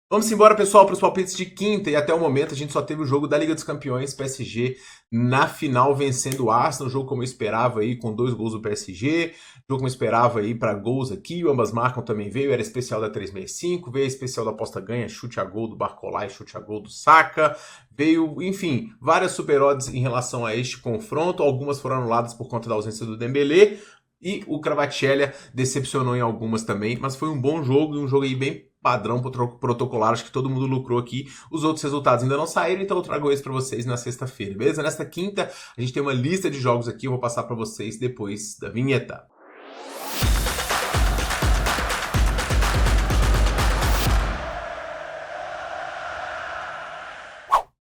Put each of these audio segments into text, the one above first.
Vamos embora, pessoal, para os palpites de quinta. E até o momento a gente só teve o jogo da Liga dos Campeões, PSG na final vencendo o Arsenal. Jogo como eu esperava aí, com 2 gols do PSG. Jogo como eu esperava aí para gols aqui. O ambas marcam também veio. Era especial da 365. Veio a especial da aposta ganha, chute a gol do Barcola e chute a gol do Saka. Veio, enfim, várias super odds em relação a este confronto. Algumas foram anuladas por conta da ausência do Dembélé. E o Kvaratskhelia decepcionou em algumas também, mas foi um bom jogo e um jogo aí bem padrão protocolar, acho que todo mundo lucrou aqui. Os outros resultados ainda não saíram, então eu trago esse para vocês na sexta-feira, beleza? Nesta quinta, a gente tem uma lista de jogos aqui, eu vou passar para vocês depois da vinheta.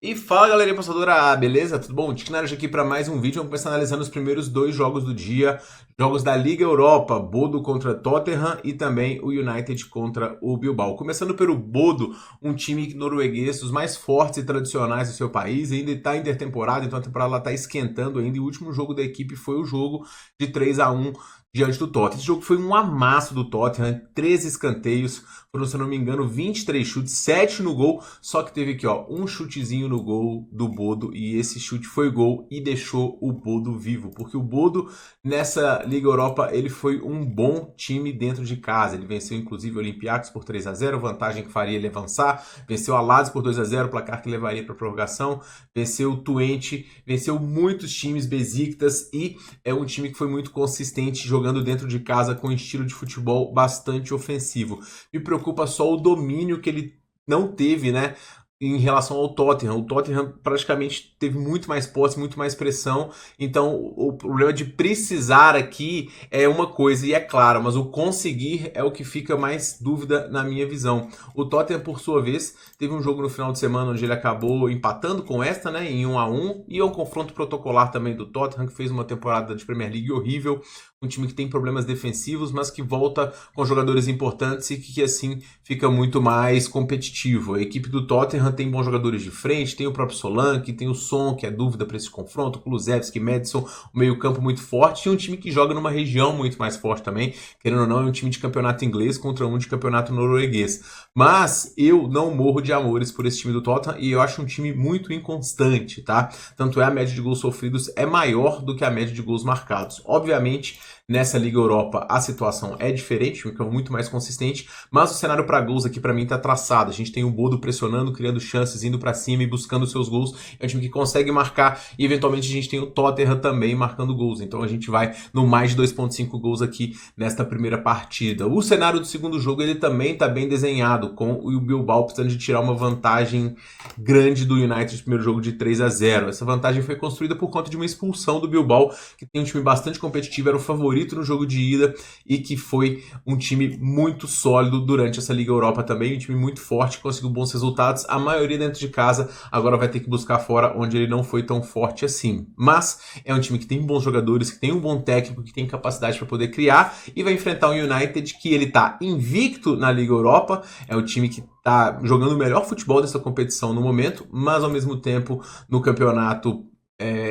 E fala, galerinha passadora, beleza? Tudo bom? Tic Naruto aqui para mais um vídeo. Vamos começar analisando os primeiros 2 jogos do dia. Jogos da Liga Europa, Bodo contra Tottenham e também o United contra o Bilbao. Começando pelo Bodo, um time norueguês, dos mais fortes e tradicionais do seu país. Ainda está intertemporada, então a temporada está esquentando ainda. E o último jogo da equipe foi o jogo de 3-1 diante do Tottenham. Esse jogo foi um amasso do Tottenham, 13 escanteios, foram, se eu não me engano, 23 chutes, 7 no gol, só que teve aqui, ó, um chutezinho no gol do Bodo, e esse chute foi gol e deixou o Bodo vivo, porque o Bodo, nessa Liga Europa, ele foi um bom time dentro de casa, ele venceu inclusive o Olympiacos por 3-0, vantagem que faria ele avançar, venceu a Lazio por 2-0, placar que levaria para prorrogação, venceu o Twente, venceu muitos times, Besiktas, e é um time que foi muito consistente jogando dentro de casa com um estilo de futebol bastante ofensivo. Me preocupa só o domínio que ele não teve, né, em relação ao Tottenham. O Tottenham praticamente teve muito mais posse, muito mais pressão, então o problema de precisar aqui é uma coisa, e é claro, mas o conseguir é o que fica mais dúvida na minha visão. O Tottenham, por sua vez, teve um jogo no final de semana onde ele acabou empatando com esta, né, em 1-1, e é um confronto protocolar também do Tottenham, que fez uma temporada de Premier League horrível, um time que tem problemas defensivos, mas que volta com jogadores importantes e que assim fica muito mais competitivo. A equipe do Tottenham tem bons jogadores de frente, tem o próprio Solanke, tem o Son, que é dúvida para esse confronto, Kulusevski, Maddison, o meio-campo muito forte, e um time que joga numa região muito mais forte também, querendo ou não, é um time de campeonato inglês contra um de campeonato norueguês. Mas eu não morro de amores por esse time do Tottenham e eu acho um time muito inconstante, tá? Tanto é a média de gols sofridos é maior do que a média de gols marcados. Obviamente, nessa Liga Europa a situação é diferente, fica muito mais consistente, mas o cenário para gols aqui para mim tá traçado. A gente tem o Bodo pressionando, criando chances, indo para cima e buscando seus gols. É um time que consegue marcar e eventualmente a gente tem o Tottenham também marcando gols. Então a gente vai no mais de 2.5 gols aqui nesta primeira partida. O cenário do segundo jogo ele também tá bem desenhado, com o Bilbao precisando de tirar uma vantagem grande do United no primeiro jogo de 3-0. Essa vantagem foi construída por conta de uma expulsão do Bilbao, que tem um time bastante competitivo, era o favorito no jogo de ida e que foi um time muito sólido durante essa Liga Europa também, um time muito forte, conseguiu bons resultados, a maioria dentro de casa, agora vai ter que buscar fora onde ele não foi tão forte assim. Mas é um time que tem bons jogadores, que tem um bom técnico, que tem capacidade para poder criar e vai enfrentar um United que ele tá invicto na Liga Europa, é o time que tá jogando o melhor futebol dessa competição no momento, mas ao mesmo tempo no campeonato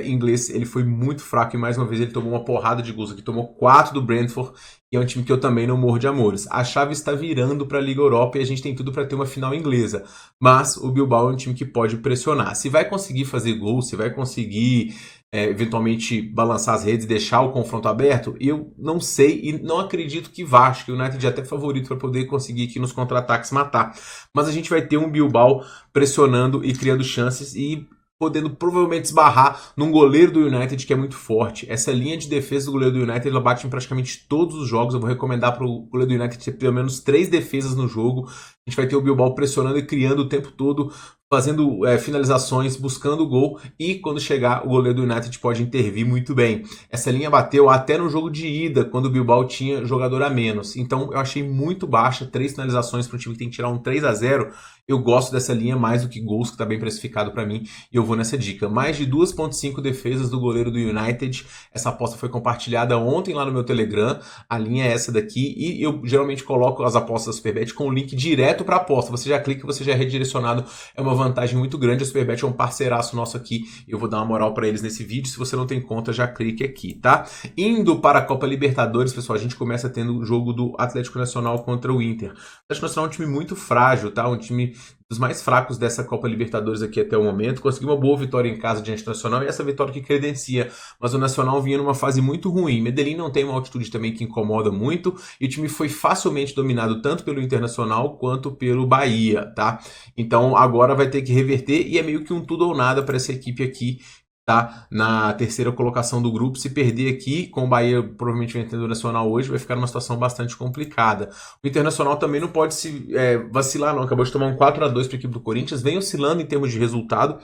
inglês ele foi muito fraco e mais uma vez ele tomou uma porrada de gols aqui, tomou 4 do Brentford e é um time que eu também não morro de amores. A chave está virando para a Liga Europa e a gente tem tudo para ter uma final inglesa, mas o Bilbao é um time que pode pressionar. Se vai conseguir fazer gol, se vai conseguir eventualmente balançar as redes e deixar o confronto aberto, eu não sei e não acredito que vá. Acho que o United é até favorito para poder conseguir aqui nos contra-ataques matar, mas a gente vai ter um Bilbao pressionando e criando chances e podendo provavelmente esbarrar num goleiro do United que é muito forte. Essa linha de defesa do goleiro do United, ela bate em praticamente todos os jogos. Eu vou recomendar para o goleiro do United ter pelo menos 3 defesas no jogo. A gente vai ter o Bilbao pressionando e criando o tempo todo, fazendo finalizações, buscando o gol, e quando chegar o goleiro do United pode intervir muito bem. Essa linha bateu até no jogo de ida, quando o Bilbao tinha jogador a menos. Então eu achei muito baixa, 3 finalizações para um time que tem que tirar um 3-0. Eu gosto dessa linha mais do que gols, que está bem precificado para mim, e eu vou nessa dica. Mais de 2.5 defesas do goleiro do United. Essa aposta foi compartilhada ontem lá no meu Telegram. A linha é essa daqui, e eu geralmente coloco as apostas da Superbet com o link direto direto para aposta. Você já clica, você já é redirecionado. É uma vantagem muito grande. A Superbet é um parceiraço nosso aqui. Eu vou dar uma moral para eles nesse vídeo. Se você não tem conta, já clique aqui, tá? Indo para a Copa Libertadores, pessoal, a gente começa tendo o jogo do Atlético Nacional contra o Inter. O Atlético Nacional é um time muito frágil, tá? Um time dos mais fracos dessa Copa Libertadores aqui até o momento. Conseguiu uma boa vitória em casa diante do Nacional e essa vitória que credencia. Mas o Nacional vinha numa fase muito ruim. Medellín não tem uma altitude também que incomoda muito e o time foi facilmente dominado tanto pelo Internacional quanto pelo Bahia, tá? Então agora vai ter que reverter e é meio que um tudo ou nada para essa equipe aqui. Tá na terceira colocação do grupo. Se perder aqui, com o Bahia provavelmente vencendo o Nacional hoje, vai ficar numa situação bastante complicada. O Internacional também não pode se vacilar, não. Acabou de tomar um 4-2 para a equipe do Corinthians, vem oscilando em termos de resultado.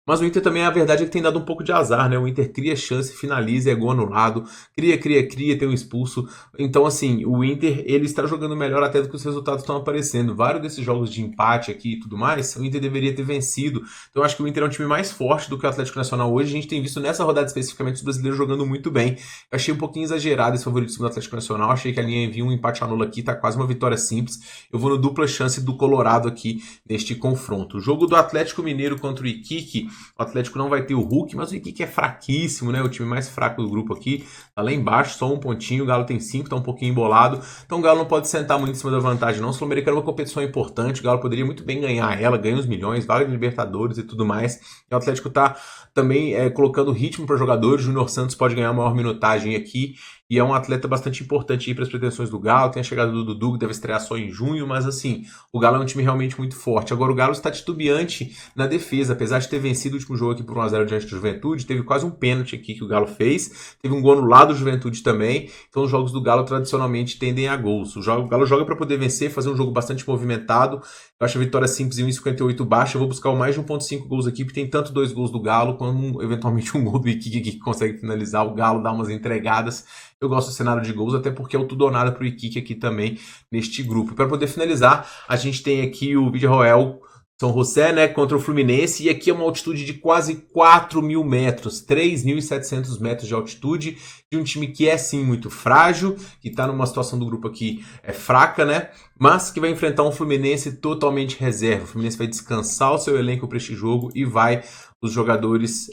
Mas o Inter também, a verdade é que tem dado um pouco de azar, né? O Inter cria chance, finaliza, é gol anulado, cria, tem um expulso. Então, assim, o Inter, ele está jogando melhor até do que os resultados estão aparecendo. Vários desses jogos de empate aqui e tudo mais, o Inter deveria ter vencido. Então, eu acho que o Inter é um time mais forte do que o Atlético Nacional hoje. A gente tem visto nessa rodada especificamente os brasileiros jogando muito bem. Eu achei um pouquinho exagerado esse favoritismo do Atlético Nacional. Achei que a linha vinha um empate anula aqui, tá quase uma vitória simples. Eu vou no dupla chance do Colorado aqui neste confronto. O jogo do Atlético Mineiro contra o Iquique. O Atlético não vai ter o Hulk, mas o Iquique é fraquíssimo, né? O time mais fraco do grupo aqui. Tá lá embaixo, só um pontinho. O Galo tem 5, tá um pouquinho embolado. Então o Galo não pode sentar muito em cima da vantagem, não. O Sul-Americano é uma competição importante. O Galo poderia muito bem ganhar ela, ganha os milhões, vaga de Libertadores e tudo mais. E o Atlético tá também colocando ritmo para jogadores. O Júnior Santos pode ganhar a maior minutagem aqui. E é um atleta bastante importante para as pretensões do Galo. Tem a chegada do Dudu, que deve estrear só em junho, mas assim, o Galo é um time realmente muito forte. Agora o Galo está titubeante na defesa, apesar de ter vencido o último jogo aqui por 1-0 diante do Juventude, teve quase um pênalti aqui que o Galo fez, teve um gol anulado do Juventude também. Então os jogos do Galo tradicionalmente tendem a gols. O Galo joga para poder vencer, fazer um jogo bastante movimentado. Eu acho a vitória simples em 1,58 baixa. Eu vou buscar o mais de 1,5 gols aqui, porque tem tanto 2 gols do Galo, como eventualmente um gol do Iquique que consegue finalizar. O Galo dá umas entregadas. Eu gosto do cenário de gols, até porque é o tudo ou nada para o Iquique aqui também neste grupo. Para poder finalizar, a gente tem aqui o Villarroel São José, né, contra o Fluminense, e aqui é uma altitude de quase 4.000 metros, 3.700 metros de altitude, de um time que é sim muito frágil, que está numa situação do grupo aqui fraca, né, mas que vai enfrentar um Fluminense totalmente reserva. O Fluminense vai descansar o seu elenco para este jogo e vai os jogadores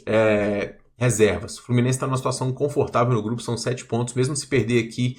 reservas. O Fluminense está numa situação confortável no grupo, são 7 pontos, mesmo se perder aqui,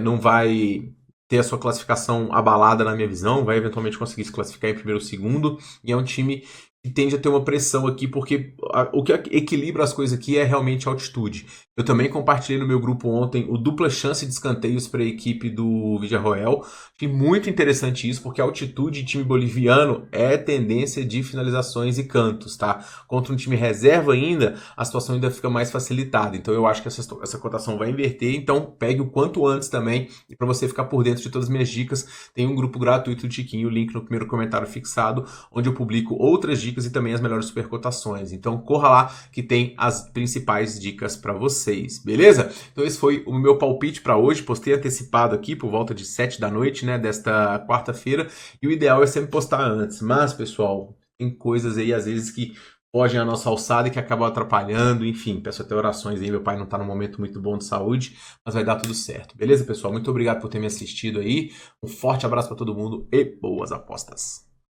não vai ter a sua classificação abalada na minha visão, vai eventualmente conseguir se classificar em primeiro ou segundo, e é um time que tende a ter uma pressão aqui, porque o que equilibra as coisas aqui é realmente a altitude. Eu também compartilhei no meu grupo ontem o dupla chance de escanteios para a equipe do Villarroel. Achei muito interessante isso, porque a altitude de time boliviano é tendência de finalizações e cantos, tá? Contra um time reserva ainda, a situação ainda fica mais facilitada. Então eu acho que essa cotação vai inverter, então pegue o quanto antes também. E para você ficar por dentro de todas as minhas dicas, tem um grupo gratuito do Tiquinho, o link no primeiro comentário fixado, onde eu publico outras dicas e também as melhores supercotações. Então corra lá que tem as principais dicas para vocês, beleza? Então esse foi o meu palpite para hoje. Postei antecipado aqui por volta de 7 da noite, né, desta quarta-feira, e o ideal é sempre postar antes. Mas, pessoal, tem coisas aí às vezes que fogem à nossa alçada e que acabam atrapalhando. Enfim, peço até orações aí. Meu pai não tá num momento muito bom de saúde, mas vai dar tudo certo. Beleza, pessoal? Muito obrigado por ter me assistido aí. Um forte abraço para todo mundo e boas apostas.